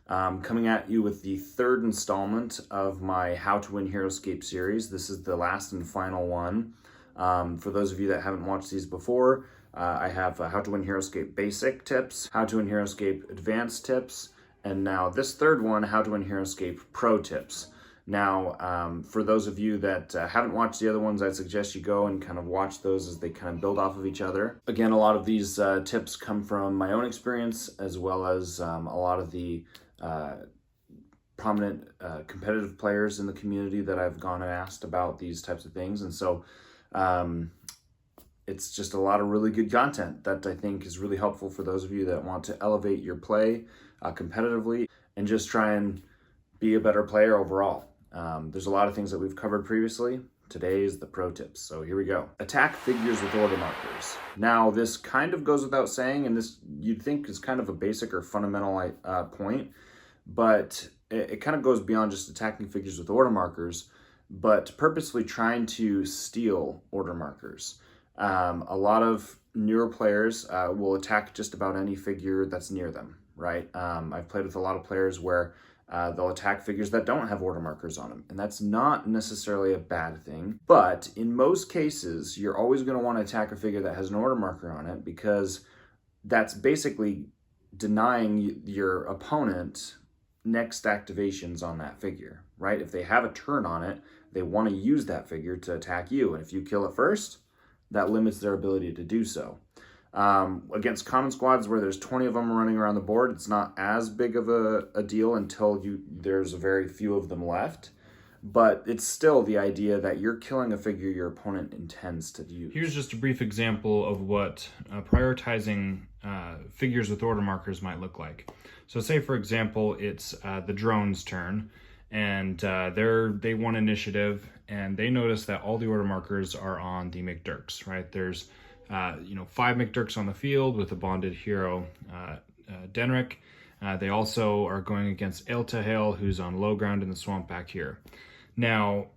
Coming at you with the third installment of my How to Win Heroscape series. This is the last and final one. For those of you that haven't watched these before, I have How to Win Heroscape Basic Tips, How to Win Heroscape Advanced Tips, and now this third one, How to Win Heroscape Pro Tips. Now, for those of you that haven't watched the other ones, I'd suggest you go and kind of watch those as they kind of build off of each other. Again, a lot of these tips come from my own experience, as well as a lot of the prominent competitive players in the community that I've gone and asked about these types of things. And so it's just a lot of really good content that I think is really helpful for those of you that want to elevate your play competitively and just try and be a better player overall. There's a lot of things that we've covered previously. Today is the pro tips. So here we go. Attack figures with order markers. Now, this kind of goes without saying, and this you'd think is kind of a basic or fundamental point, but it kind of goes beyond just attacking figures with order markers, but purposefully trying to steal order markers. A lot of newer players will attack just about any figure that's near them, right? I've played with a lot of players where they'll attack figures that don't have order markers on them, and that's not necessarily a bad thing. But in most cases, you're always going to want to attack a figure that has an order marker on it, because that's basically denying your opponent next activations on that figure, right? If they have a turn on it, they want to use that figure to attack you, and if you kill it first, that limits their ability to do so. Against common squads where there's 20 of them running around the board, it's not as big of a deal until there's a very few of them left. But it's still the idea that you're killing a figure your opponent intends to use. Here's just a brief example of what prioritizing figures with order markers might look like. So say, for example, it's the drone's turn, and they won initiative, and they notice that all the order markers are on the McDirks, right? There's 5 McDirks on the field with a bonded hero, Denrick. They also are going against Eltahale, who's on low ground in the swamp back here. Now,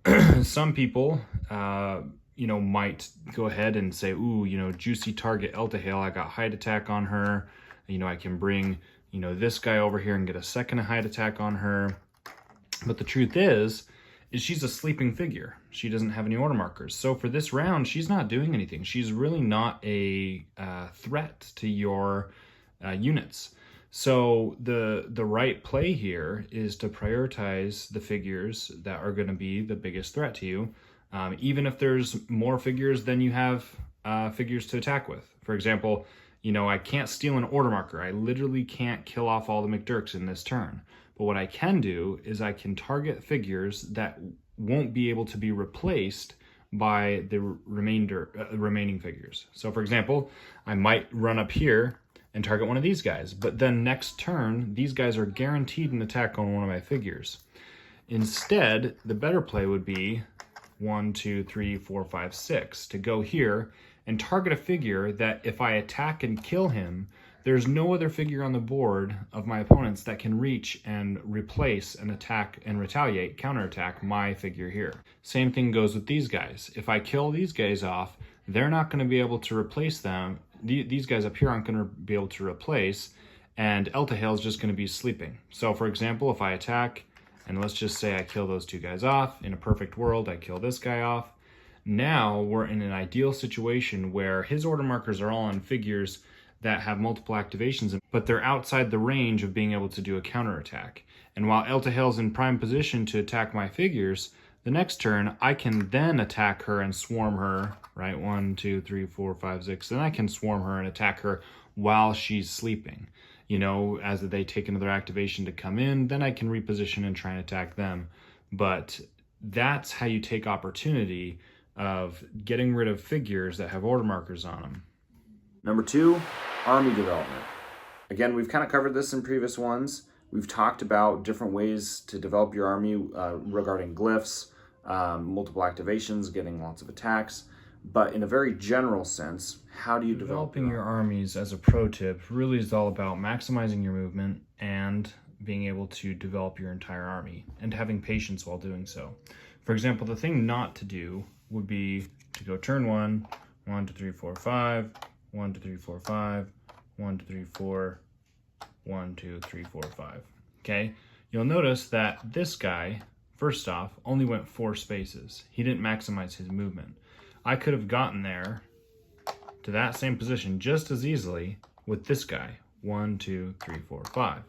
some people, might go ahead and say, ooh, juicy target Eltahale. I got hide attack on her. I can bring, this guy over here and get a second hide attack on her. But the truth is she's a sleeping figure. She doesn't have any order markers. So for this round, she's not doing anything. She's really not a threat to your units. So the right play here is to prioritize the figures that are going to be the biggest threat to you, even if there's more figures than you have figures to attack with. For example, I can't steal an order marker. I literally can't kill off all the McDirks in this turn. But what I can do is I can target figures that won't be able to be replaced by the remaining figures. So for example, I might run up here and target one of these guys, but then next turn, these guys are guaranteed an attack on one of my figures. Instead, the better play would be 1, 2, 3, 4, 5, 6 to go here and target a figure that if I attack and kill him, there's no other figure on the board of my opponents that can reach and replace and attack and retaliate, counterattack my figure here. Same thing goes with these guys. If I kill these guys off, they're not going to be able to replace them. These guys up here aren't going to be able to replace, and Eltahale is just going to be sleeping. So for example, if I attack, and let's just say I kill those 2 guys off, in a perfect world, I kill this guy off. Now we're in an ideal situation where his order markers are all on figures that have multiple activations, but they're outside the range of being able to do a counterattack. And while Eltahale's in prime position to attack my figures, the next turn I can then attack her and swarm her, right? 1, 2, 3, 4, 5, 6. Then I can swarm her and attack her while she's sleeping. As they take another activation to come in, then I can reposition and try and attack them. But that's how you take opportunity of getting rid of figures that have order markers on them. Number 2, army development. Again, we've kind of covered this in previous ones. We've talked about different ways to develop your army regarding glyphs, multiple activations, getting lots of attacks. But in a very general sense, how do you develop Developing your armies as a pro tip really is all about maximizing your movement and being able to develop your entire army and having patience while doing so. For example, the thing not to do would be to go turn 1, 1, 2, 3, 4, 5, 1, 2, 3, 4, 5, 1, 2, 3, 4, 1, 2, 3, 4, 5. okay, you'll notice that this guy, first off, only went 4 spaces. He didn't maximize his movement. I could have gotten there to that same position just as easily with this guy. 1, 2, 3, 4, 5.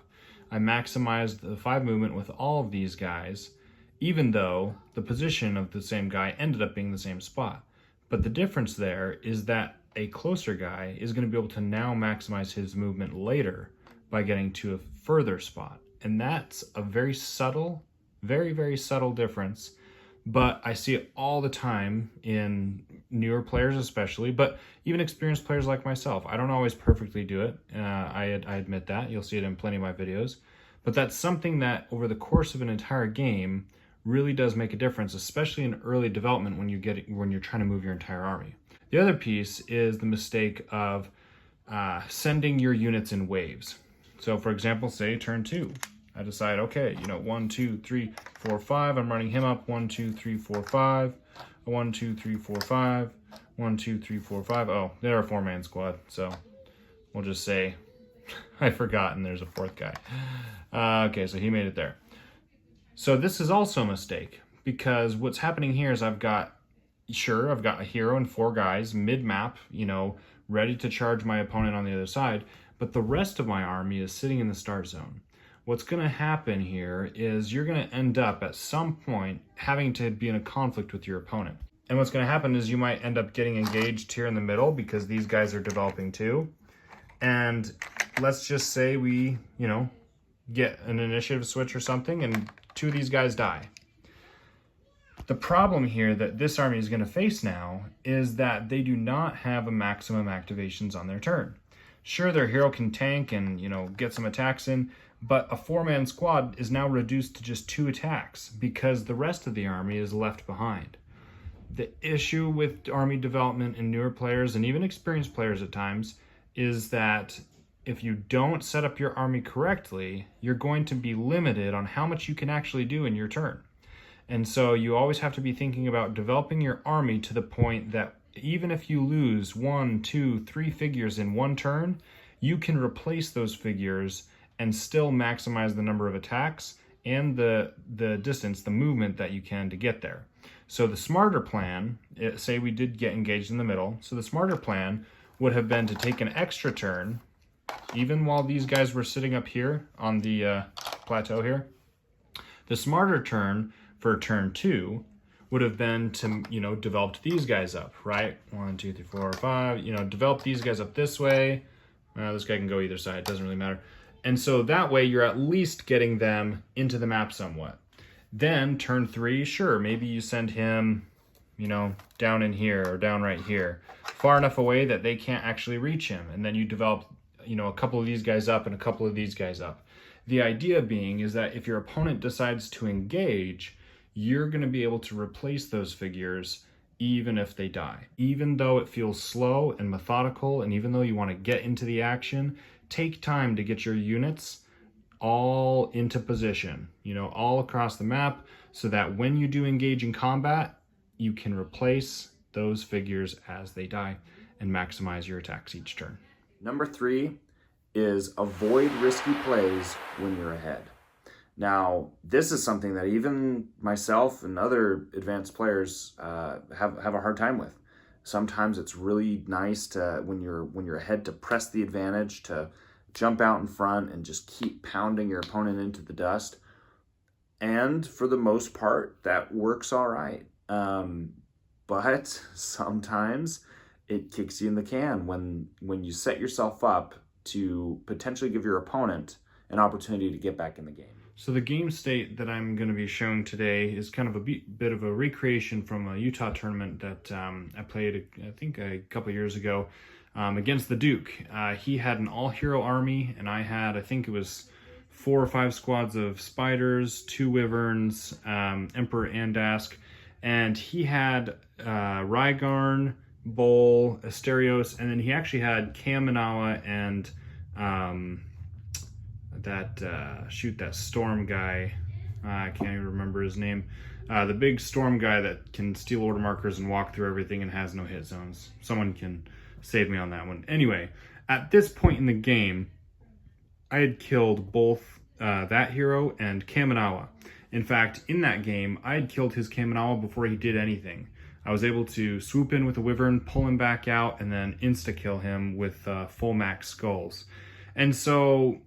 I maximized the 5 movement with all of these guys, even though the position of the same guy ended up being the same spot. But the difference there is that a closer guy is going to be able to now maximize his movement later by getting to a further spot. And that's a very subtle, very, very subtle difference. But I see it all the time in newer players especially, but even experienced players like myself. I don't always perfectly do it. I admit that. You'll see it in plenty of my videos. But that's something that over the course of an entire game really does make a difference, especially in early development when you're trying to move your entire army. The other piece is the mistake of sending your units in waves. So for example, say turn 2. I decide, okay, 1, 2, 3, 4, 5. I'm running him up. 1, 2, 3, 4, 5. 1, 2, 3, 4, 5. 1, 2, 3, 4, 5. Oh, they're a 4-man squad. So we'll just say I forgot, and there's a 4th guy. Okay, so he made it there. So this is also a mistake, because what's happening here is I've got a hero and 4 guys mid-map, ready to charge my opponent on the other side, but the rest of my army is sitting in the start zone. What's going to happen here is you're going to end up at some point having to be in a conflict with your opponent. And what's going to happen is you might end up getting engaged here in the middle because these guys are developing too. And let's just say we, get an initiative switch or something and 2 of these guys die. The problem here that this army is going to face now is that they do not have a maximum activations on their turn. Sure, their hero can tank and, get some attacks in, but a 4-man squad is now reduced to just 2 attacks because the rest of the army is left behind. The issue with army development in newer players and even experienced players at times is that if you don't set up your army correctly, you're going to be limited on how much you can actually do in your turn. And so you always have to be thinking about developing your army to the point that even if you lose 1, 2, 3 figures in one turn, you can replace those figures and still maximize the number of attacks and the distance, the movement that you can to get there. So the smarter plan, say we did get engaged in the middle, so the smarter plan would have been to take an extra turn, even while these guys were sitting up here on the plateau here. The smarter turn for turn 2 would have been to, develop these guys up, right? 1, 2, 3, 4, 5, develop these guys up this way. This guy can go either side, it doesn't really matter. And so that way you're at least getting them into the map somewhat. Then turn 3, sure, maybe you send him, down in here or down right here, far enough away that they can't actually reach him. And then you develop, a couple of these guys up and a couple of these guys up. The idea being is that if your opponent decides to engage, you're going to be able to replace those figures even if they die. Even though it feels slow and methodical, and even though you want to get into the action, take time to get your units all into position, all across the map, so that when you do engage in combat, you can replace those figures as they die and maximize your attacks each turn. Number 3 is avoid risky plays when you're ahead. Now, this is something that even myself and other advanced players have a hard time with. Sometimes it's really nice to, when you're ahead, to press the advantage, to jump out in front and just keep pounding your opponent into the dust. And for the most part, that works all right. But sometimes it kicks you in the can when you set yourself up to potentially give your opponent an opportunity to get back in the game. So the game state that I'm going to be showing today is kind of a bit of a recreation from a Utah tournament that I played, I think, a couple years ago against the Duke. He had an all-hero army, and I had, I think it was 4 or 5 squads of spiders, 2 wyverns, Emperor Andask, and he had Rygarn, Bull, Asterios, and then he actually had Kamanawa and that storm guy. I can't even remember his name. The big storm guy that can steal order markers and walk through everything and has no hit zones. Someone can save me on that one. Anyway, at this point in the game, I had killed both that hero and Kaminawa. In fact, in that game, I had killed his Kaminawa before he did anything. I was able to swoop in with a Wyvern, pull him back out, and then insta-kill him with full max skulls. And so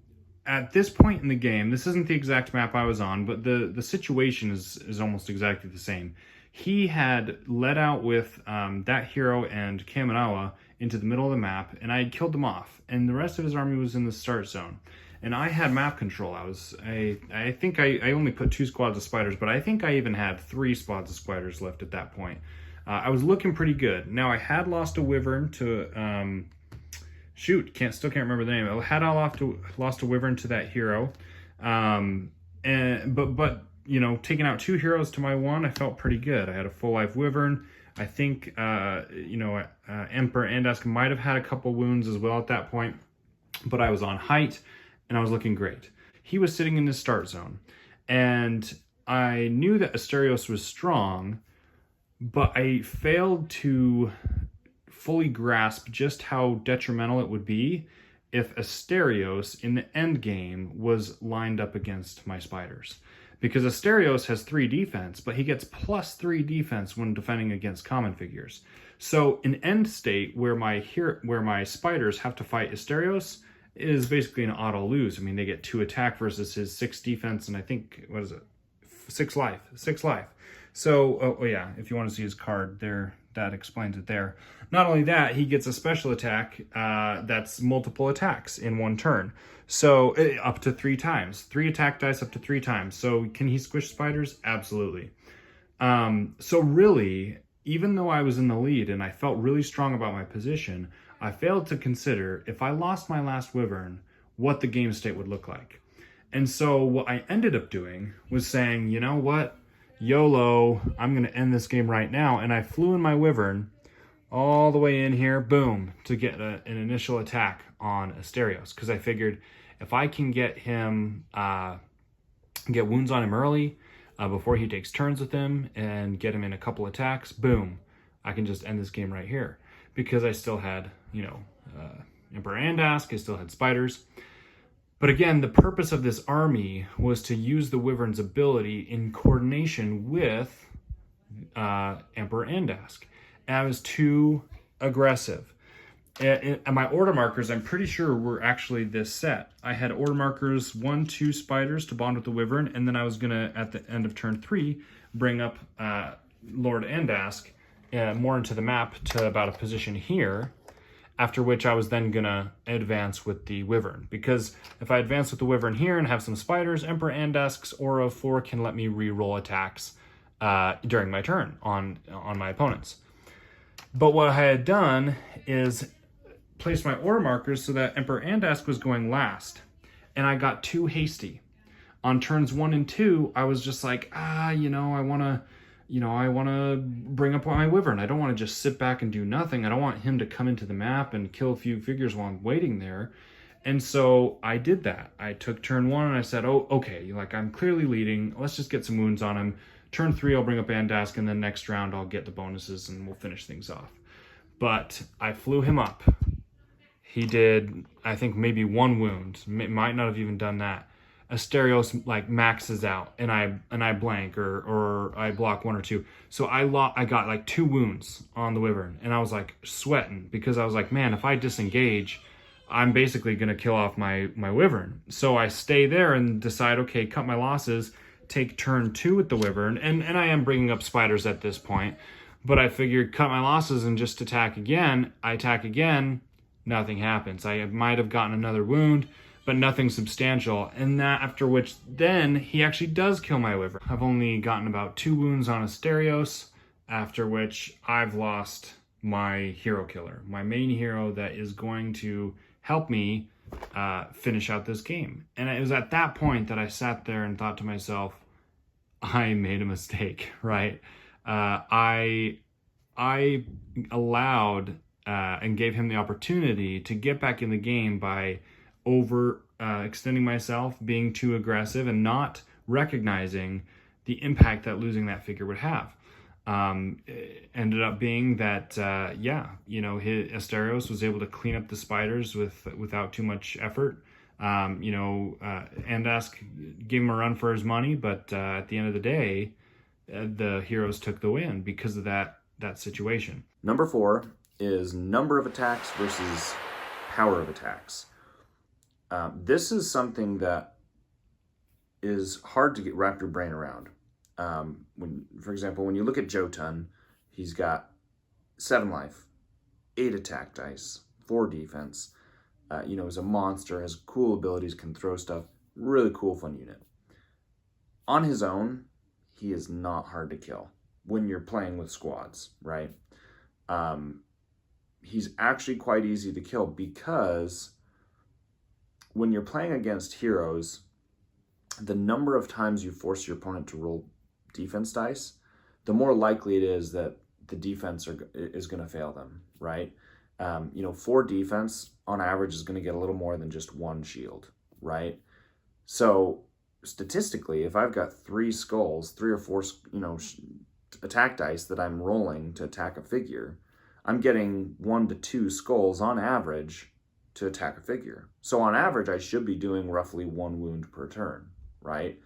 at this point in the game, this isn't the exact map I was on, but the situation is almost exactly the same. He had led out with that hero and Kaminawa into the middle of the map, and I had killed them off, and the rest of his army was in the start zone. And I had map control. I think I only put 2 squads of spiders, but I think I even had 3 squads of spiders left at that point. I was looking pretty good. Now I had lost a Wyvern to still can't remember the name. I had lost a Wyvern to that hero, but you know, taking out 2 heroes to my 1, I felt pretty good. I had a full life Wyvern. I think Emperor Andask might have had a couple wounds as well at that point, but I was on height and I was looking great. He was sitting in the start zone, and I knew that Asterios was strong, but I failed to fully grasp just how detrimental it would be if Asterios in the end game was lined up against my spiders. Because Asterios has 3 defense, but he gets +3 defense when defending against common figures. So an end state where my spiders have to fight Asterios is basically an auto lose. I mean, they get 2 attack versus his 6 defense, and I think, 6 life. So, yeah, if you want to see his card there, that explains it there. Not only that, he gets a special attack that's multiple attacks in 1 turn. So up to 3 times. 3 attack dice up to 3 times. So can he squish spiders? Absolutely. So really, even though I was in the lead and I felt really strong about my position, I failed to consider, if I lost my last Wyvern, what the game state would look like. And so what I ended up doing was saying, you know what? YOLO, I'm going to end this game right now. And I flew in my Wyvern all the way in here, boom, to get an initial attack on Asterios. Because I figured if I can get him, get wounds on him early, before he takes turns with him, and get him in a couple attacks, boom, I can just end this game right here. Because I still had, Emperor Andask, I still had spiders. But again, the purpose of this army was to use the Wyvern's ability in coordination with Emperor Andask. And I was too aggressive. And my order markers, I'm pretty sure, were actually this set. I had order markers 1, 2 spiders to bond with the Wyvern, and then I was going to, at the end of turn 3, bring up Lord Andask more into the map to about a position here, after which I was then going to advance with the Wyvern. Because if I advance with the Wyvern here and have some spiders, Emperor Andask's Aura of 4 can let me re-roll attacks during my turn on my opponents. But what I had done is place my order markers so that Emperor Andask was going last. And I got too hasty. On turns 1 and 2, I was just like, I want to bring up my Wyvern. I don't want to just sit back and do nothing. I don't want him to come into the map and kill a few figures while I'm waiting there. And so I did that. I took turn 1 and I said, oh, okay, I'm clearly leading. Let's just get some wounds on him. Turn 3, I'll bring up Andask, and then next round I'll get the bonuses and we'll finish things off. But I flew him up. He did, I think, maybe 1 wound. Might not have even done that. Asterios maxes out, and I blank or I block 1 or 2. So I got 2 wounds on the Wyvern, and I was sweating because I was like, man, if I disengage, I'm basically gonna kill off my Wyvern. So I stay there and decide, okay, cut my losses, take turn 2 with the Wyvern, and I am bringing up spiders at this point, but I figured cut my losses and just attack again. I attack again, nothing happens. I might have gotten another wound, but nothing substantial. And that after which then he actually does kill my Wyvern. I've only gotten about 2 wounds on Asterios, after which I've lost my hero killer, my main hero that is going to help me finish out this game. And it was at that point that I sat there and thought to myself, I made a mistake, right? I allowed and gave him the opportunity to get back in the game by extending myself, being too aggressive, and not recognizing the impact that losing that figure would have. It ended up being that, Asterios was able to clean up the spiders without too much effort. and ask gave him a run for his money, but at the end of the day, the heroes took the win because of that situation. Number 4 is number of attacks versus power of attacks. This is something that is hard to wrap your brain around. For example, when you look at Jotun, he's got 7 life, 8 attack dice, 4 defense. He's a monster, has cool abilities, can throw stuff. Really cool, fun unit. On his own, he is not hard to kill when you're playing with squads, right? He's actually quite easy to kill because when you're playing against heroes, the number of times you force your opponent to roll defense dice, the more likely it is that the defense is going to fail them, right? 4 defense on average is going to get a little more than just 1 shield, right? So statistically, if I've got 3 skulls, 3 or 4, attack dice that I'm rolling to attack a figure, I'm getting 1 to 2 skulls on average to attack a figure. So on average, I should be doing roughly 1 wound per turn, right?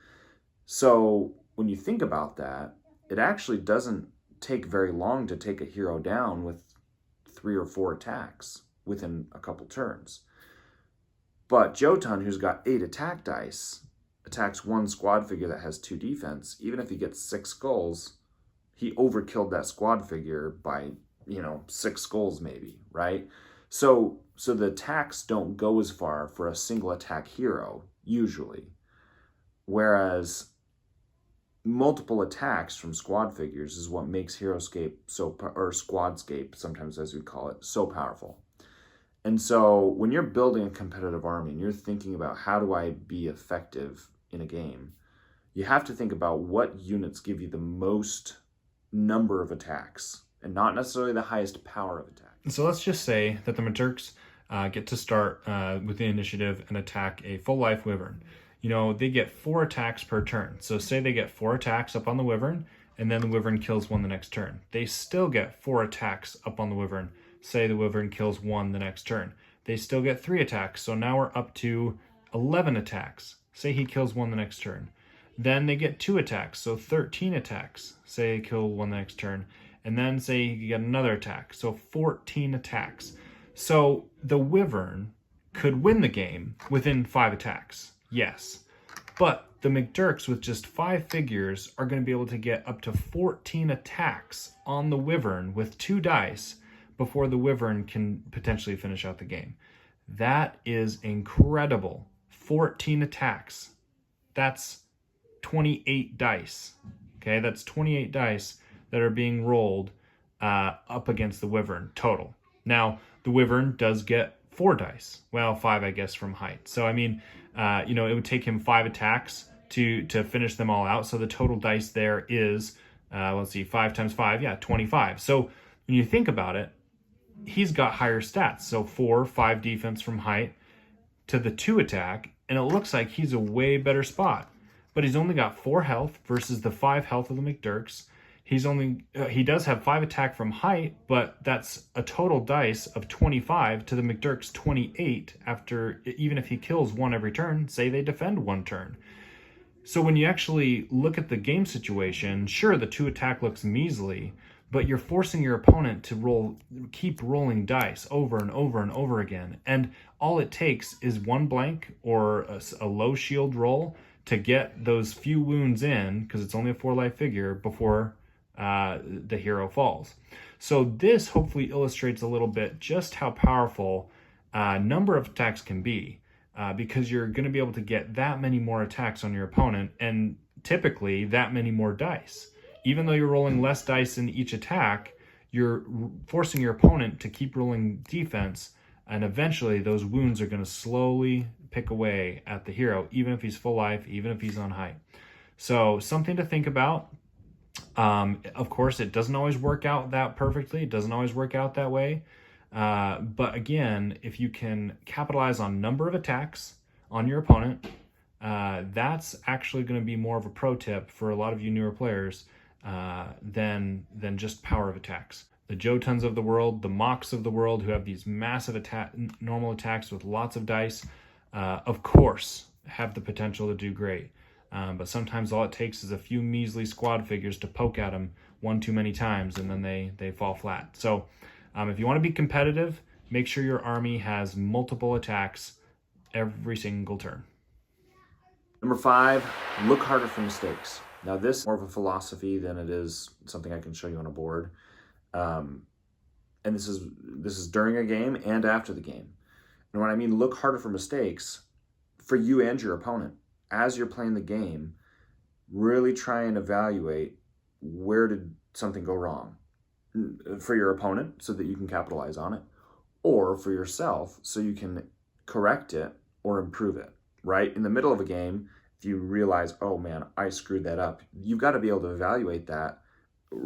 So when you think about that, it actually doesn't take very long to take a hero down with 3 or 4 attacks within a couple turns. But Jotun, who's got 8 attack dice, attacks 1 squad figure that has 2 defense. Even if he gets 6 skulls, he overkilled that squad figure by, 6 skulls maybe, right? So the attacks don't go as far for a single attack hero, usually. Whereas multiple attacks from squad figures is what makes Heroscape or Squadscape, sometimes as we call it, so powerful. And so when you're building a competitive army and you're thinking about how do I be effective in a game, you have to think about what units give you the most number of attacks and not necessarily the highest power of attack. So let's just say that the Maturks get to start with the initiative and attack a full life Wyvern. They get 4 attacks per turn. So say they get 4 attacks up on the Wyvern, and then the Wyvern kills 1 the next turn. They still get 4 attacks up on the Wyvern. Say the Wyvern kills 1 the next turn. They still get 3 attacks. So now we're up to 11 attacks. Say he kills 1 the next turn. Then they get 2 attacks. So 13 attacks. Say they kill 1 the next turn. And then say you get another attack. So 14 attacks. So the Wyvern could win the game within 5 attacks. Yes, but the McDurks with just 5 figures are going to be able to get up to 14 attacks on the Wyvern with 2 dice before the Wyvern can potentially finish out the game. That is incredible. 14 attacks. That's 28 dice. Okay, that's 28 dice that are being rolled up against the Wyvern total. Now, the Wyvern does get 4 dice. Well, 5, I guess, from height. So, it would take him 5 attacks to finish them all out. So the total dice there is, 5 times 5, 25. So when you think about it, he's got higher stats. So 4, 5 defense from height to the 2 attack, and it looks like he's a way better spot. But he's only got 4 health versus the 5 health of the McDurks. He does have 5 attack from height, but that's a total dice of 25 to the McDurk's 28 even if he kills 1 every turn, say they defend 1 turn. So when you actually look at the game situation, sure, the 2 attack looks measly, but you're forcing your opponent to keep rolling dice over and over and over again. And all it takes is 1 blank or a low shield roll to get those few wounds in, because it's only a 4 life figure, before the hero falls. So this hopefully illustrates a little bit just how powerful number of attacks can be, because you're going to be able to get that many more attacks on your opponent, and typically that many more dice. Even though you're rolling less dice in each attack, you're forcing your opponent to keep rolling defense, and eventually those wounds are going to slowly pick away at the hero, even if he's full life, even if he's on height. So something to think about. Of course, it doesn't always work out that perfectly. It doesn't always work out that way. But again, if you can capitalize on number of attacks on your opponent, that's actually going to be more of a pro tip for a lot of you newer players than just power of attacks. The Jotuns of the world, the Mox of the world, who have these massive normal attacks with lots of dice, of course, have the potential to do great. But sometimes all it takes is a few measly squad figures to poke at them one too many times, and then they fall flat. So if you want to be competitive, make sure your army has multiple attacks every single turn. Number 5, look harder for mistakes. Now this is more of a philosophy than it is something I can show you on a board. And this is during a game and after the game. And when I mean look harder for mistakes, for you and your opponent, as you're playing the game, really try and evaluate where did something go wrong for your opponent so that you can capitalize on it, or for yourself so you can correct it or improve it, right? In the middle of a game, if you realize, oh man, I screwed that up, you've got to be able to evaluate that.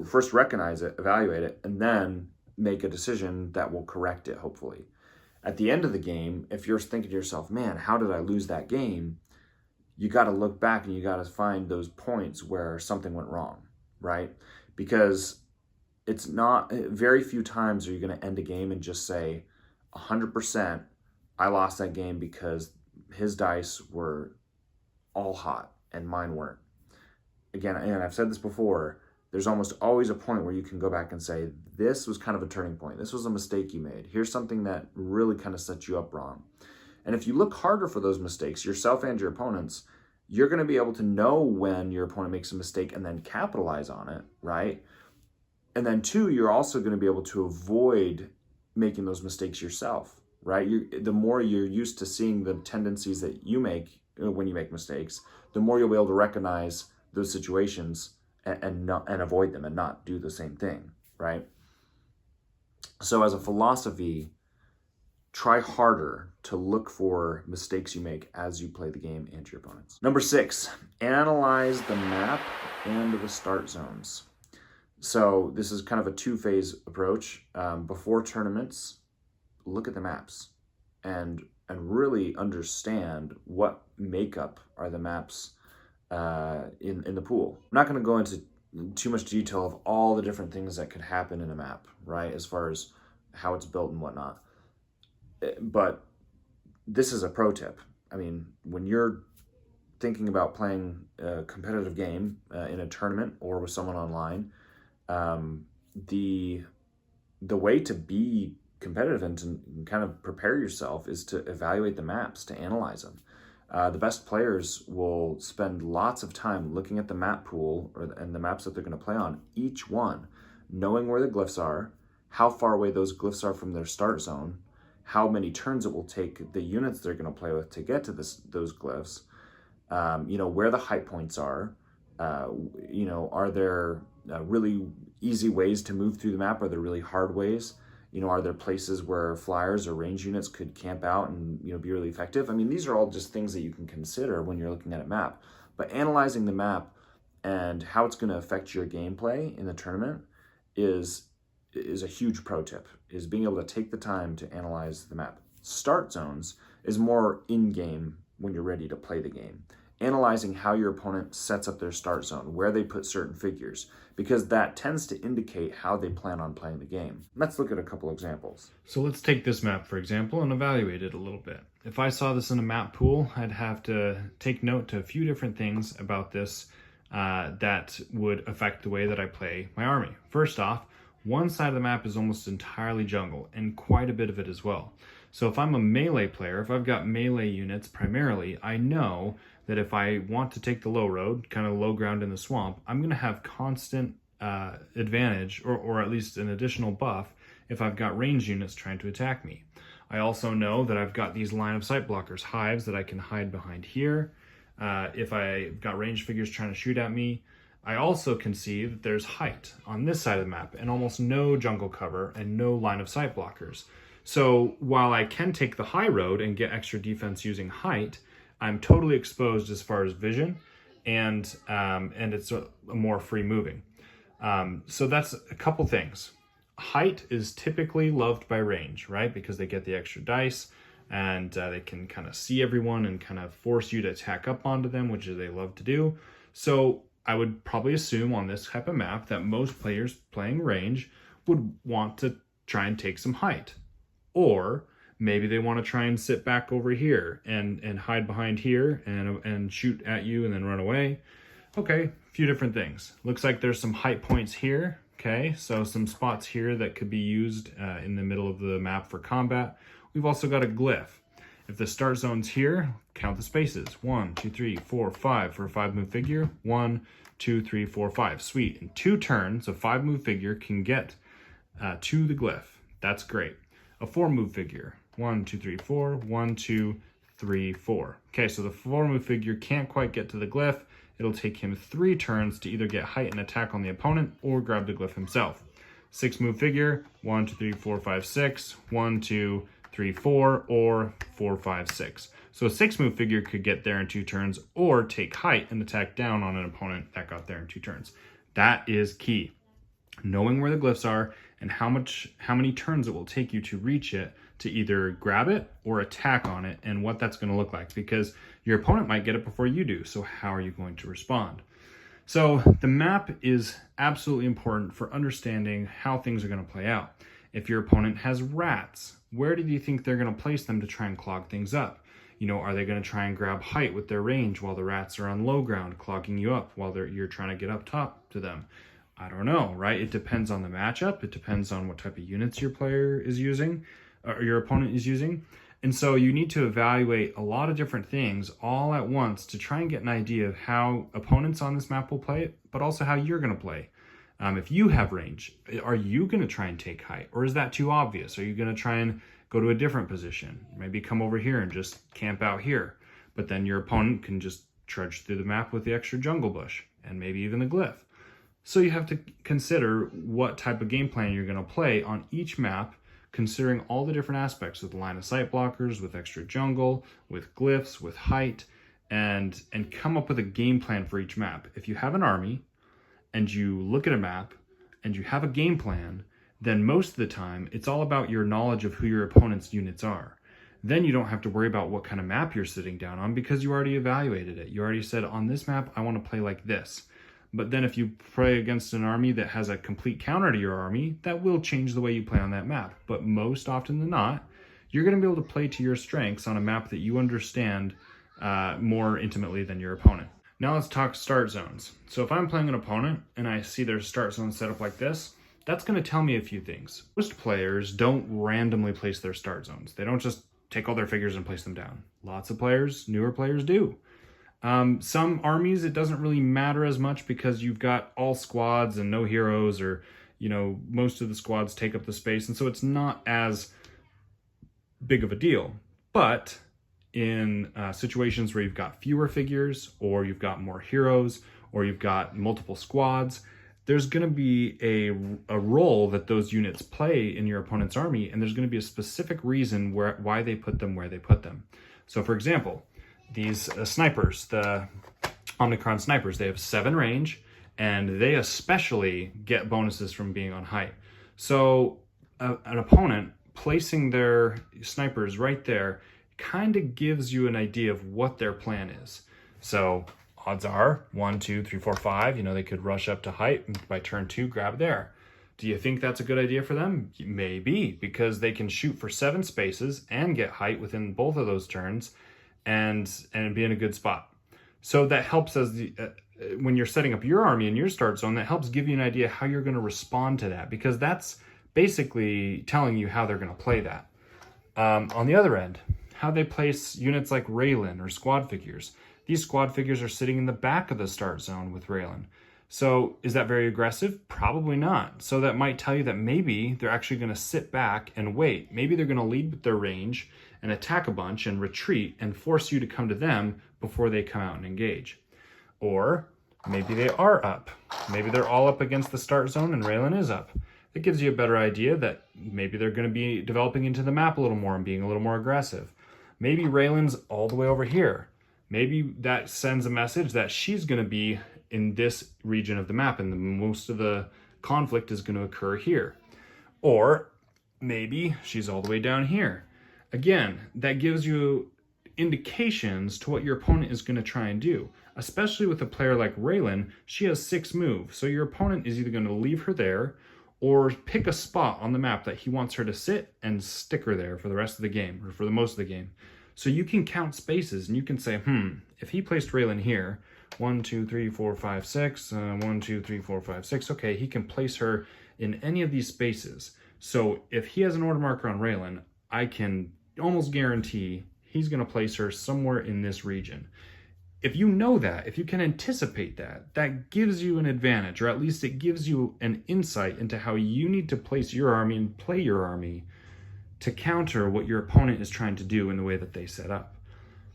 First recognize it, evaluate it, and then make a decision that will correct it, hopefully. At the end of the game, if you're thinking to yourself, man, how did I lose that game? You got to look back and you got to find those points where something went wrong, right? Because it's not, very few times are you going to end a game and just say 100% I lost that game because his dice were all hot and mine weren't. Again, and I've said this before, there's almost always a point where you can go back and say, this was kind of a turning point. This was a mistake you made. Here's something that really kind of set you up wrong. And if you look harder for those mistakes, yourself and your opponents, you're going to be able to know when your opponent makes a mistake and then capitalize on it, right? And then 2, you're also going to be able to avoid making those mistakes yourself, right? The more you're used to seeing the tendencies that you make when you make mistakes, the more you'll be able to recognize those situations and avoid them and not do the same thing, right? So as a philosophy, try harder to look for mistakes you make as you play the game and your opponents. Number 6, analyze the map and the start zones. So this is kind of a 2-phase approach. Before tournaments, look at the maps and really understand what makeup are the maps in the pool. I'm not going to go into too much detail of all the different things that could happen in a map, right? As far as how it's built and whatnot. But this is a pro tip. I mean, when you're thinking about playing a competitive game in a tournament or with someone online, the way to be competitive and to kind of prepare yourself is to evaluate the maps, to analyze them. The best players will spend lots of time looking at the map pool and the maps that they're going to play on, each one, knowing where the glyphs are, how far away those glyphs are from their start zone, how many turns it will take the units they're going to play with to get to those glyphs, where the height points are, are there really easy ways to move through the map? Are there really hard ways? Are there places where flyers or range units could camp out and, be really effective? I mean, these are all just things that you can consider when you're looking at a map. But analyzing the map and how it's going to affect your gameplay in the tournament is a huge pro tip, is being able to take the time to analyze the map. Start zones is more in-game when you're ready to play the game. Analyzing how your opponent sets up their start zone, where they put certain figures, because that tends to indicate how they plan on playing the game. Let's look at a couple examples. So let's take this map, for example, and evaluate it a little bit. If I saw this in a map pool, I'd have to take note to a few different things about this that would affect the way that I play my army. First off, one side of the map is almost entirely jungle, and quite a bit of it as well. So if I'm a melee player, if I've got melee units primarily, I know that if I want to take the low road, kind of low ground in the swamp, I'm going to have constant advantage, or at least an additional buff, if I've got range units trying to attack me. I also know that I've got these line of sight blockers, hives that I can hide behind here. If I've got range figures trying to shoot at me, I also can see that there's height on this side of the map and almost no jungle cover and no line of sight blockers. So while I can take the high road and get extra defense using height, I'm totally exposed as far as vision, and it's a more free moving. So that's a couple things. Height is typically loved by range, right? Because they get the extra dice and they can kind of see everyone and kind of force you to attack up onto them, which they love to do. So I would probably assume on this type of map that most players playing range would want to try and take some height. Or Maybe they want to try and sit back over here and hide behind here and shoot at you and then run away. Okay, a few different things. Looks like there's some height points here. Okay, so some spots here that could be used in the middle of the map for combat. We've also got a glyph. If the start zone's here, count the spaces. 1, 2, 3, 4, 5 for a 5-move figure. 1, 2, 3, 4, 5. Sweet. In 2 turns, a 5-move figure can get to the glyph. That's great. A 4-move figure. 1, 2, 3, 4. 1, 2, 3, 4. Okay, so the 4-move figure can't quite get to the glyph. It'll take him 3 turns to either get height and attack on the opponent or grab the glyph himself. 6-move figure. 1, 2, 3, 4, 5, 6. 1, 2, 3, 4, or 4, 5, 6. So a 6-move figure could get there in 2 turns or take height and attack down on an opponent that got there in 2 turns. That is key. Knowing where the glyphs are and how many turns it will take you to reach it, to either grab it or attack on it, and what that's going to look like, because your opponent might get it before you do. So how are you going to respond? So the map is absolutely important for understanding how things are going to play out. If your opponent has rats, where do you think they're going to place them to try and clog things up? You know, are they going to try and grab height with their range while the rats are on low ground, clogging you up while you're trying to get up top to them? I don't know, right? It depends on the matchup. It depends on what type of units your player is using, or your opponent is using. And so you need to evaluate a lot of different things all at once to try and get an idea of how opponents on this map will play it, but also how you're going to play. If you have range, are you going to try and take height? Or is that too obvious? Are you going to try and go to a different position? Maybe come over here and just camp out here. But then your opponent can just trudge through the map with the extra jungle bush and maybe even the glyph. So you have to consider what type of game plan you're going to play on each map, considering all the different aspects with line of sight blockers, with extra jungle, with glyphs, with height, and come up with a game plan for each map. If you have an army and you look at a map and you have a game plan, then most of the time it's all about your knowledge of who your opponent's units are. Then you don't have to worry about what kind of map you're sitting down on because you already evaluated it. You already said, on this map, I want to play like this. But then if you play against an army that has a complete counter to your army, that will change the way you play on that map. But most often than not, you're going to be able to play to your strengths on a map that you understand more intimately than your opponent. Now let's talk start zones. So if I'm playing an opponent and I see their start zone set up like this, that's going to tell me a few things. Most players don't randomly place their start zones. They don't just take all their figures and place them down. Lots of players, newer players do. Some armies, it doesn't really matter as much because you've got all squads and no heroes, or, you know, most of the squads take up the space. And so it's not as big of a deal. But in situations where you've got fewer figures, or you've got more heroes, or you've got multiple squads, there's going to be a role that those units play in your opponent's army, and there's going to be a specific reason why they put them where they put them. So for example, these snipers, the Omicron snipers, they have 7 range, and they especially get bonuses from being on height. So an opponent placing their snipers right there kind of gives you an idea of what their plan is. So odds are 1, 2, 3, 4, 5, you know, they could rush up to height and by turn 2 grab there. Do you think that's a good idea for them? Maybe, because they can shoot for 7 spaces and get height within both of those turns and be in a good spot. So that helps as when you're setting up your army in your start zone, that helps give you an idea how you're going to respond to that, because that's basically telling you how they're going to play that. On the other end, how they place units like Raylan or squad figures. These squad figures are sitting in the back of the start zone with Raylan. So is that very aggressive? Probably not. So that might tell you that maybe they're actually going to sit back and wait. Maybe they're going to lead with their range and attack a bunch and retreat and force you to come to them before they come out and engage. Or maybe they are up. Maybe they're all up against the start zone and Raylan is up. That gives you a better idea that maybe they're going to be developing into the map a little more and being a little more aggressive. Maybe Raylan's all the way over here. Maybe that sends a message that she's going to be in this region of the map and most of the conflict is going to occur here. Or maybe she's all the way down here. Again, that gives you indications to what your opponent is going to try and do. Especially with a player like Raylan, she has 6 moves. So your opponent is either going to leave her there, or pick a spot on the map that he wants her to sit and stick her there for the rest of the game, or for the most of the game. So you can count spaces and you can say, if he placed Raylan here, 1, 2, 3, 4, 5, 6, 1, 2, 3, 4, 5, 6, okay, he can place her in any of these spaces. So if he has an order marker on Raylan, I can almost guarantee he's going to place her somewhere in this region. If you know that, if you can anticipate that, that gives you an advantage, or at least it gives you an insight into how you need to place your army and play your army to counter what your opponent is trying to do in the way that they set up.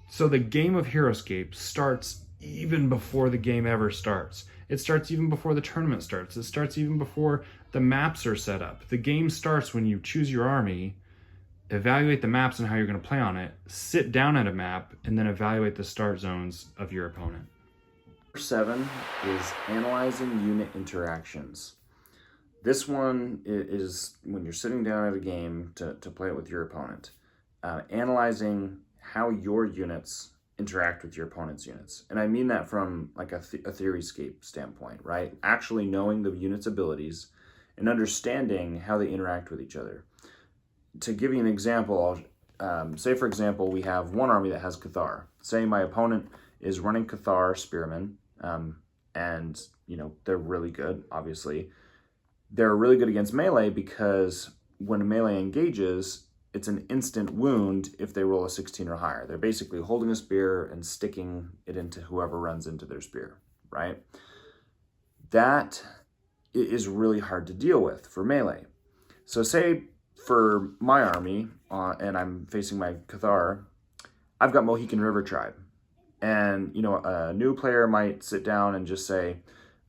So the game of Heroscape starts even before the game ever starts. It starts even before the tournament starts. It starts even before the maps are set up. The game starts when you choose your army, evaluate the maps and how you're going to play on it, sit down at a map, and then evaluate the start zones of your opponent. Number 7 is analyzing unit interactions. This one is when you're sitting down at a game to play it with your opponent, analyzing how your units interact with your opponent's units. And I mean that from like a theoryscape standpoint, right? Actually knowing the unit's abilities and understanding how they interact with each other. To give you an example, say for example, we have one army that has Cathar. Say my opponent is running Cathar Spearmen, and they're really good, obviously. They're really good against melee because when a melee engages, it's an instant wound if they roll a 16 or higher. They're basically holding a spear and sticking it into whoever runs into their spear, right? That is really hard to deal with for melee. So say for my army, and I'm facing my Cathar, I've got Mohican River Tribe. And, a new player might sit down and just say,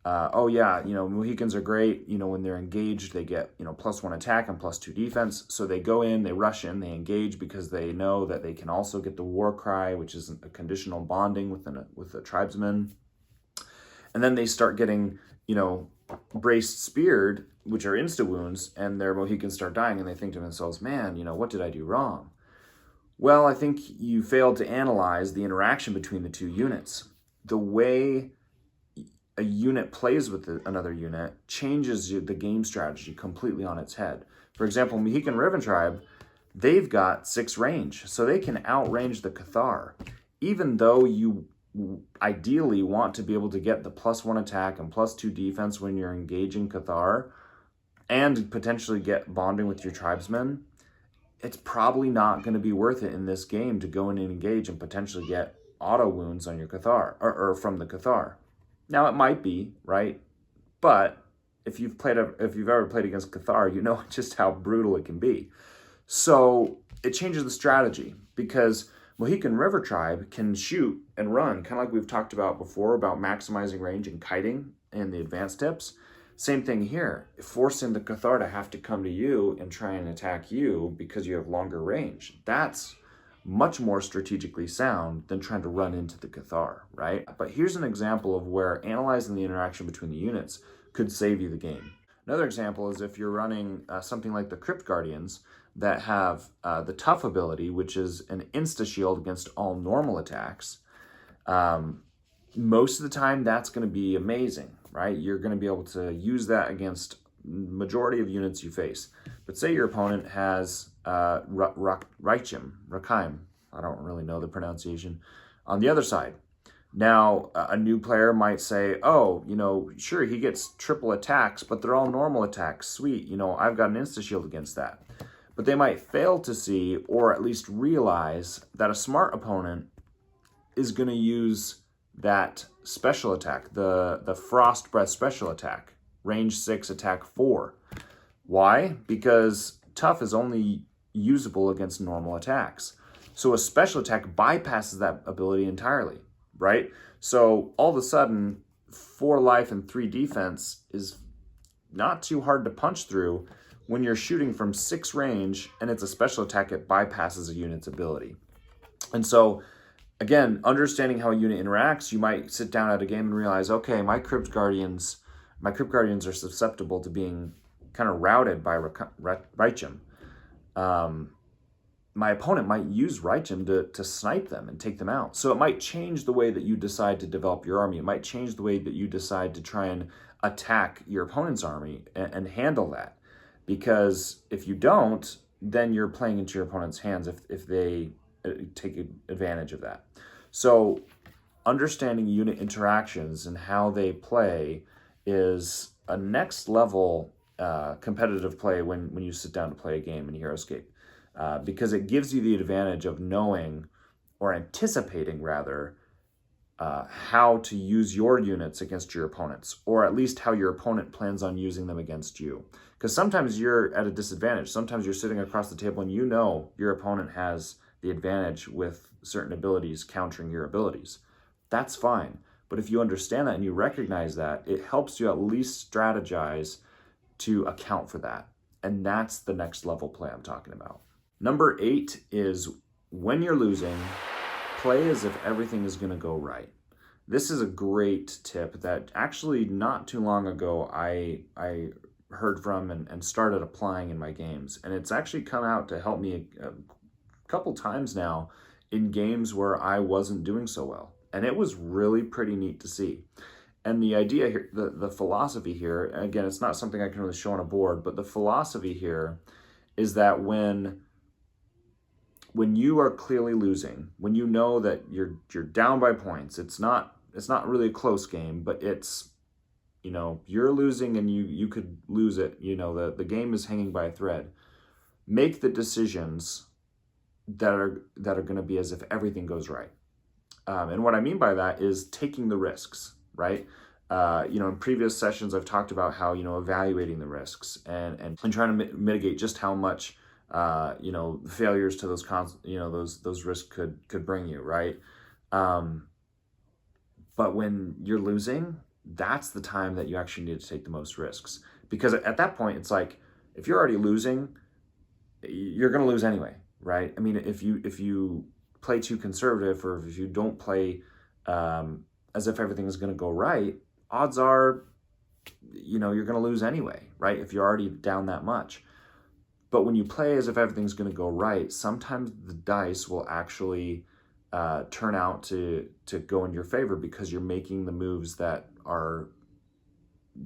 oh yeah, Mohicans are great. When they're engaged, they get, +1 attack and +2 defense. So they go in, they rush in, they engage because they know that they can also get the war cry, which is a conditional bonding with the tribesmen. And then they start getting, braced speared, which are insta wounds, and their Mohicans start dying, and they think to themselves, man, what did I do wrong? Well, I think you failed to analyze the interaction between the two units. The way a unit plays with another unit changes the game strategy completely on its head. For example, Mohican River Tribe, they've got 6 range, so they can outrange the Cathar. Even though you ideally want to be able to get the +1 attack and +2 defense when you're engaging Cathar, and potentially get bonding with your tribesmen, it's probably not going to be worth it in this game to go in and engage and potentially get auto wounds on your Cathar, or from the Cathar. Now it might be, right? But if you've ever played against Cathar, you know just how brutal it can be. So it changes the strategy because Mohican River Tribe can shoot and run, kind of like we've talked about before about maximizing range and kiting in the advanced tips. Same thing here, forcing the Cathar to have to come to you and try and attack you because you have longer range. That's much more strategically sound than trying to run into the Cathar, right? But here's an example of where analyzing the interaction between the units could save you the game. Another example is if you're running something like the Crypt Guardians that have the Tough ability, which is an insta-shield against all normal attacks. Most of the time, that's going to be amazing, right? You're going to be able to use that against majority of units you face. But say your opponent has Rakim, I don't really know the pronunciation, on the other side. Now, a new player might say, oh, sure, he gets triple attacks, but they're all normal attacks. Sweet, I've got an insta-shield against that. But they might fail to see, or at least realize, that a smart opponent is going to use that special attack, the Frost Breath special attack, range 6, attack 4. Why? Because Tough is only usable against normal attacks. So a special attack bypasses that ability entirely, right? So all of a sudden, 4 life and 3 defense is not too hard to punch through when you're shooting from 6 range and it's a special attack, it bypasses a unit's ability. And so again, understanding how a unit interacts, you might sit down at a game and realize, okay, my Crypt Guardians are susceptible to being kind of routed by Rakim. My opponent might use Rakim to snipe them and take them out. So it might change the way that you decide to develop your army. It might change the way that you decide to try and attack your opponent's army and handle that. Because if you don't, then you're playing into your opponent's hands if they take advantage of that. So understanding unit interactions and how they play is a next level competitive play when you sit down to play a game in Heroscape, because it gives you the advantage of knowing, or anticipating rather, how to use your units against your opponents, or at least how your opponent plans on using them against you. Because sometimes you're at a disadvantage. Sometimes you're sitting across the table and you know your opponent has the advantage with certain abilities countering your abilities. That's fine. But if you understand that and you recognize that, it helps you at least strategize to account for that. And that's the next level play I'm talking about. Number 8 is, when you're losing, play as if everything is going to go right. This is a great tip that actually not too long ago I heard from and started applying in my games. And it's actually come out to help me a couple times now in games where I wasn't doing so well. And it was really pretty neat to see. And the idea here, the philosophy here, and again, it's not something I can really show on a board, but the philosophy here is that when you are clearly losing, when you know that you're down by points, it's not really a close game, but it's, you're losing and you could lose it. The game is hanging by a thread. Make the decisions that are going to be as if everything goes right. And what I mean by that is taking the risks, right? In previous sessions, I've talked about how, evaluating the risks and trying to mitigate just how much, failures to those risks could bring you, right? But when you're losing, that's the time that you actually need to take the most risks. Because at that point, it's like, if you're already losing, you're going to lose anyway, right? I mean, if you play too conservative, or if you don't play as if everything is going to go right, odds are, you're going to lose anyway, right? If you're already down that much. But when you play as if everything's going to go right, sometimes the dice will actually turn out to go in your favor, because you're making the moves that are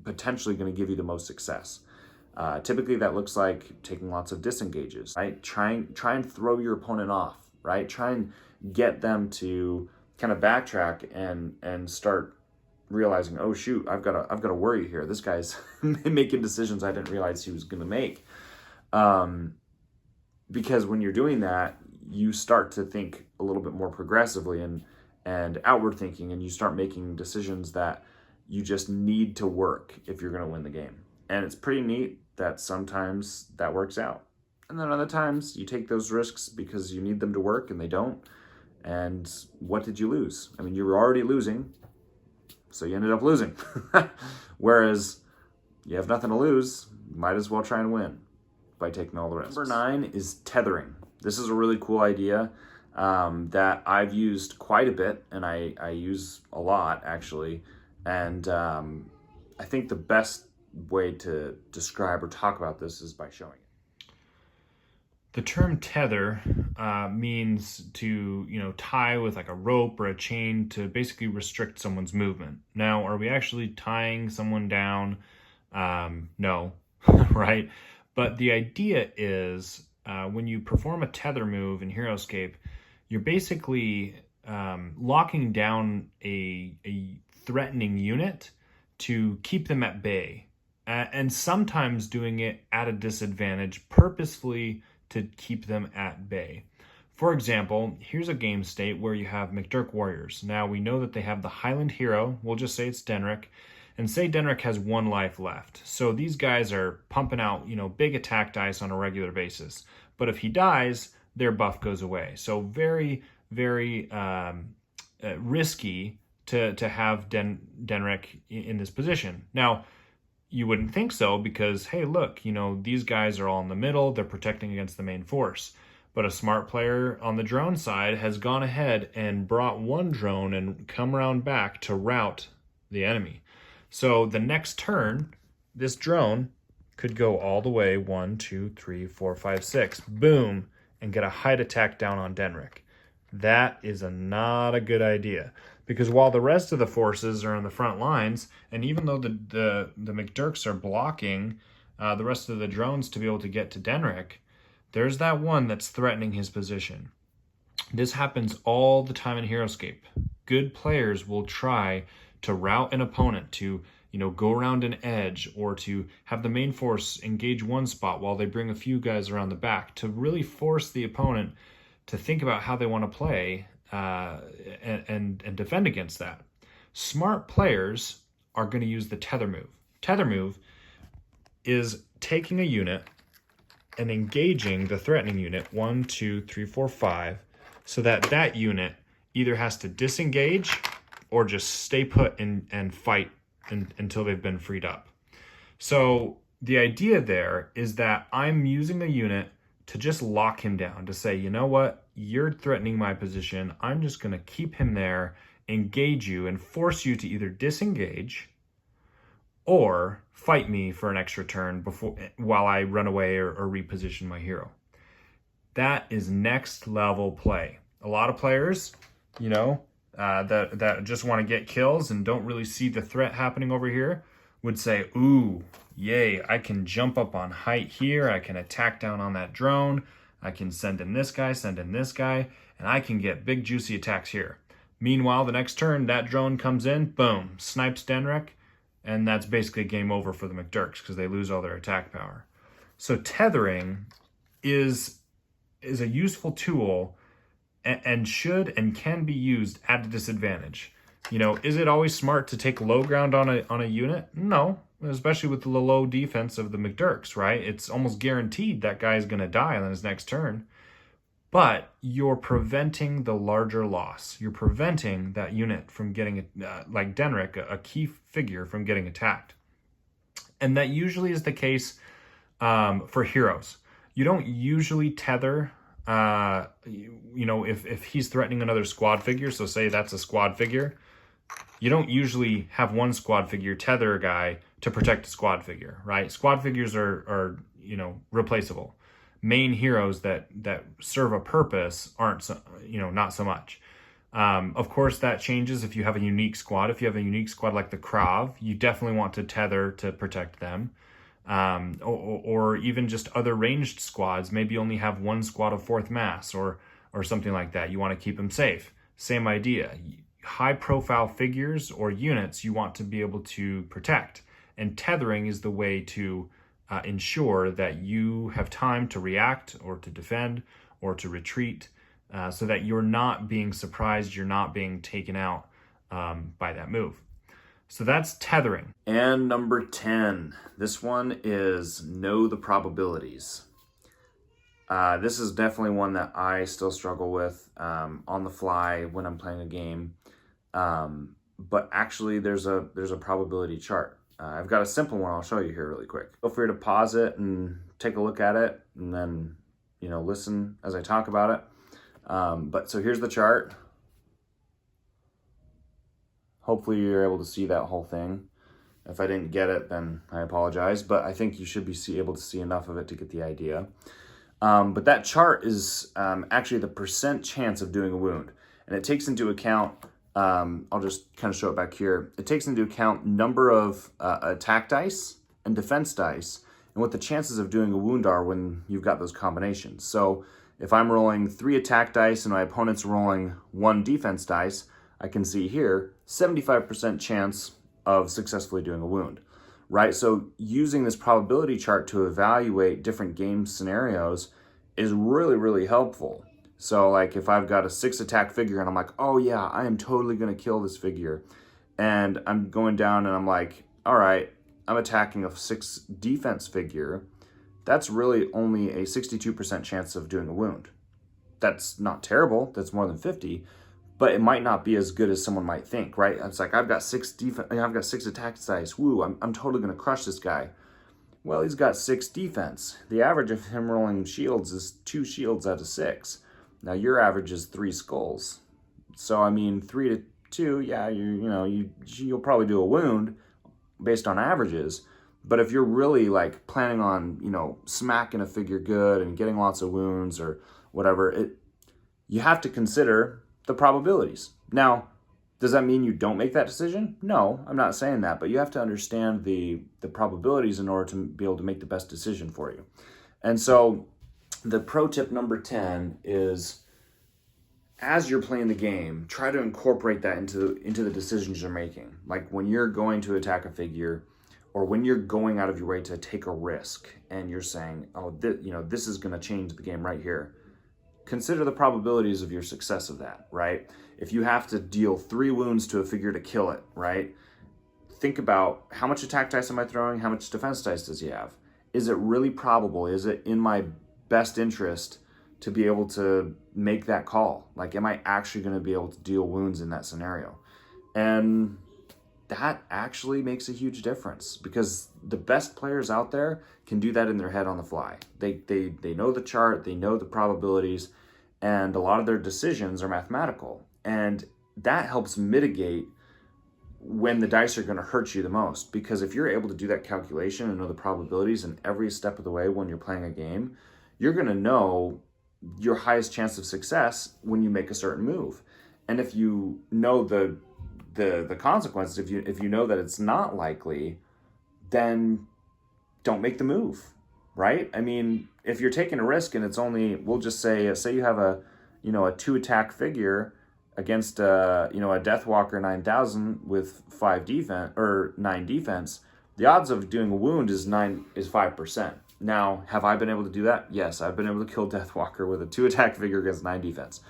potentially going to give you the most success. Typically, that looks like taking lots of disengages, right? Try and throw your opponent off, right? Try and get them to kind of backtrack and start realizing, oh shoot, I've got to worry here. This guy's making decisions I didn't realize he was going to make. Because when you're doing that, you start to think a little bit more progressively and outward thinking, and you start making decisions that you just need to work if you're going to win the game. And it's pretty neat that sometimes that works out. And then other times you take those risks because you need them to work and they don't. And what did you lose? I mean, you were already losing, so you ended up losing. Whereas you have nothing to lose, might as well try and win by taking all the risks. Number 9 is tethering. This is a really cool idea that I've used quite a bit, and I use a lot actually. And I think the best way to describe or talk about this is by showing it. The term tether means to, tie with like a rope or a chain to basically restrict someone's movement. Now, are we actually tying someone down? No, right? But the idea is when you perform a tether move in Heroscape, you're basically locking down a threatening unit to keep them at bay, and sometimes doing it at a disadvantage purposefully to keep them at bay. For example, here's a game state where you have McDurk Warriors. Now we know that they have the Highland Hero, we'll just say it's Denric, and say Denric has 1 life left. So these guys are pumping out, big attack dice on a regular basis. But if he dies, their buff goes away. So very, very risky to have Denric in this position. Now, you wouldn't think so because, hey, look, these guys are all in the middle. They're protecting against the main force. But a smart player on the drone side has gone ahead and brought 1 drone and come around back to rout the enemy. So the next turn, this drone could go all the way 1, 2, 3, 4, 5, 6, boom, and get a height attack down on Denric. That is not a good idea, because while the rest of the forces are on the front lines, and even though the McDurks are blocking the rest of the drones to be able to get to Denrick, there's that one that's threatening his position. This happens all the time in Heroscape. Good players will try to route an opponent to, go around an edge, or to have the main force engage one spot while they bring a few guys around the back to really force the opponent to think about how they want to play and defend against that. Smart players are going to use the tether move. Tether move is taking a unit and engaging the threatening unit 1, 2, 3, 4, 5, so that unit either has to disengage or just stay put and fight until they've been freed up. So the idea there is that I'm using a unit to just lock him down, to say, you know what, you're threatening my position. I'm just going to keep him there, engage you, and force you to either disengage or fight me for an extra turn while I run away or reposition my hero. That is next level play. A lot of players, that just want to get kills and don't really see the threat happening over here would say, ooh, yay, I can jump up on height here, I can attack down on that drone, I can send in this guy, and I can get big juicy attacks here. Meanwhile, the next turn, that drone comes in, boom, snipes Denrick, and that's basically game over for the McDurks because they lose all their attack power. So tethering is a useful tool and should and can be used at a disadvantage. Is it always smart to take low ground on a unit? No, especially with the low defense of the McDurks, right? It's almost guaranteed that guy is going to die on his next turn. But you're preventing the larger loss. You're preventing that unit from getting, like Denrick, a key figure, from getting attacked. And that usually is the case for heroes. You don't usually tether, if he's threatening another squad figure, so say that's a squad figure, you don't usually have one squad figure tether a guy to protect a squad figure, right? Squad figures are replaceable. Main heroes that serve a purpose aren't, not so much. Of course, that changes if you have a unique squad. If you have a unique squad like the Krav, you definitely want to tether to protect them. Or even just other ranged squads, maybe only have one squad of 4th Mass or something like that. You want to keep them safe. Same idea. High profile figures or units you want to be able to protect. And tethering is the way to ensure that you have time to react or to defend or to retreat, so that you're not being surprised, you're not being taken out by that move. So that's tethering. And number 10, this one is know the probabilities. This is definitely one that I still struggle with on the fly when I'm playing a game. But actually there's a probability chart. I've got a simple one I'll show you here really quick. Feel free to pause it and take a look at it and then, listen as I talk about it. But so here's the chart. Hopefully you're able to see that whole thing. If I didn't get it, then I apologize, but I think you should be able to see enough of it to get the idea. But that chart is actually the percent chance of doing a wound. And it takes into account, I'll just kind of show it back here. It takes into account number of attack dice and defense dice and what the chances of doing a wound are when you've got those combinations. So if I'm rolling 3 attack dice and my opponent's rolling 1 defense dice, I can see here 75% chance of successfully doing a wound, right? So using this probability chart to evaluate different game scenarios is really, really helpful. So like if I've got a 6 attack figure and I'm like, oh yeah, I am totally going to kill this figure. And I'm going down and I'm like, all right, I'm attacking a 6 defense figure. That's really only a 62% chance of doing a wound. That's not terrible. That's more than 50. But it might not be as good as someone might think, right? It's like, I've got 6 attack dice. Woo, I'm totally going to crush this guy. Well, he's got 6 defense. The average of him rolling shields is 2 shields out of 6. Now, your average is 3 skulls. So, I mean, 3 to 2, yeah, you'll probably do a wound based on averages. But if you're really, like, planning on, smacking a figure good and getting lots of wounds or whatever, you have to consider the probabilities. Now, does that mean you don't make that decision? No, I'm not saying that, but you have to understand the probabilities in order to be able to make the best decision for you. And so the pro tip number 10 is, as you're playing the game, try to incorporate that into the decisions you're making. Like when you're going to attack a figure, or when you're going out of your way to take a risk and you're saying, oh, this is going to change the game right here. Consider the probabilities of your success of that, right? If you have to deal 3 wounds to a figure to kill it, right? Think about, how much attack dice am I throwing? How much defense dice does he have? Is it really probable? Is it in my best interest to be able to make that call? Like, am I actually going to be able to deal wounds in that scenario? And that actually makes a huge difference, because the best players out there can do that in their head on the fly. They know the chart, they know the probabilities, and a lot of their decisions are mathematical. And that helps mitigate when the dice are going to hurt you the most, because if you're able to do that calculation and know the probabilities in every step of the way when you're playing a game, you're going to know your highest chance of success when you make a certain move. And if you know the consequences, if you know that it's not likely, then don't make the move, right? I mean, if you're taking a risk and it's only, we'll just say you have a 2 attack figure against a Deathwalker 9000 with 5 defense or 9 defense, the odds of doing a wound is 5%. Now, have I been able to do that? Yes, I've been able to kill Deathwalker with a 2 attack figure against 9 defense.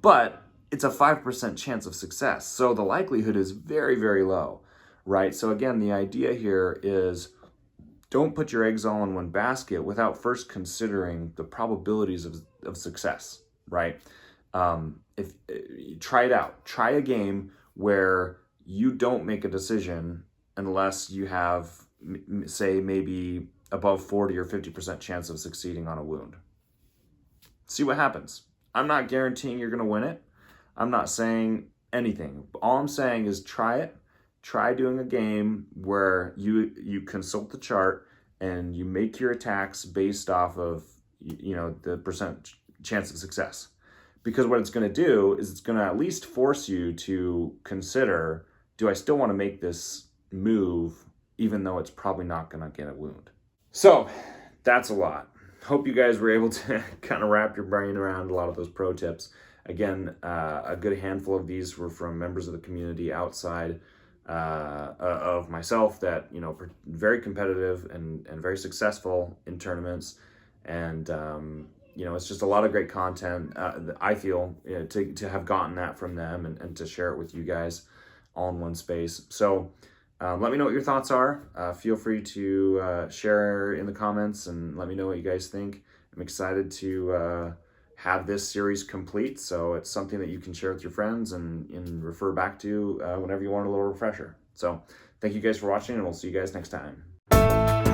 But it's a 5% chance of success. So the likelihood is very, very low, right? So again, the idea here is, don't put your eggs all in one basket without first considering the probabilities of success, right? If try it out. Try a game where you don't make a decision unless you have, say, maybe above 40 or 50% chance of succeeding on a wound. See what happens. I'm not guaranteeing you're going to win it. I'm not saying anything. All I'm saying is try it. Try doing a game where you consult the chart and you make your attacks based off of the percent chance of success. Because what it's going to do is it's going to at least force you to consider, do I still want to make this move even though it's probably not going to get a wound? So that's a lot. Hope you guys were able to kind of wrap your brain around a lot of those pro tips. Again, a good handful of these were from members of the community outside of myself that, very competitive and very successful in tournaments. And, it's just a lot of great content, I feel, to have gotten that from them and to share it with you guys all in one space. So let me know what your thoughts are. Feel free to share in the comments and let me know what you guys think. I'm excited to have this series complete, so it's something that you can share with your friends and refer back to whenever you want a little refresher. So thank you guys for watching, and we'll see you guys next time.